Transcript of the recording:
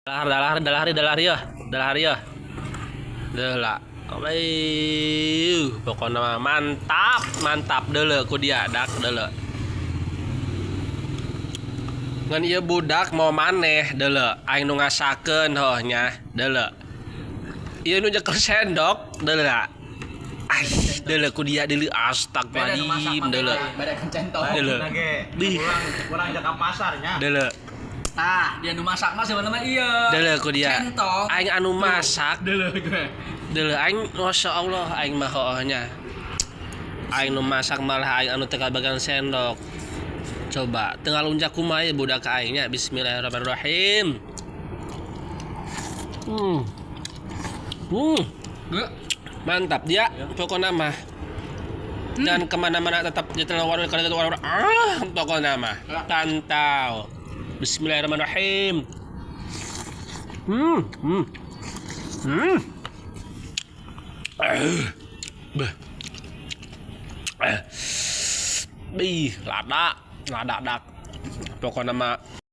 Dalah ya. Deula. Pokoknya mantap deuleu ku dia dak deuleu. Ngan ieu budak mau maneh deuleu, aing nu ngasakeun heuh nya deuleu. Ieu nu nyekel sendok deuleu. Deuleu ku dia deuleu astagfirullahaladzim deuleu. Deuleu. Kurang jaga pasarnya. Deuleu. Tah, dia nu masak mah sebenarnya iya. Deuleu ku dia. Centong. Aing anu masak. Deuleu gue. Deuleu aing masyaallah aing mah heuh nya. Aing nu masak malah aing anu teu kabagan sendok. Coba teu ngalunjak kumaha ya budak aing nya. Bismillahirrahmanirrahim. Mantap dia pokoknya mah. Dan kemana-mana tetap di warung pokoknya mah pantau. Bismillahirrahmanirrahim. Lada dak. Pokoknya mah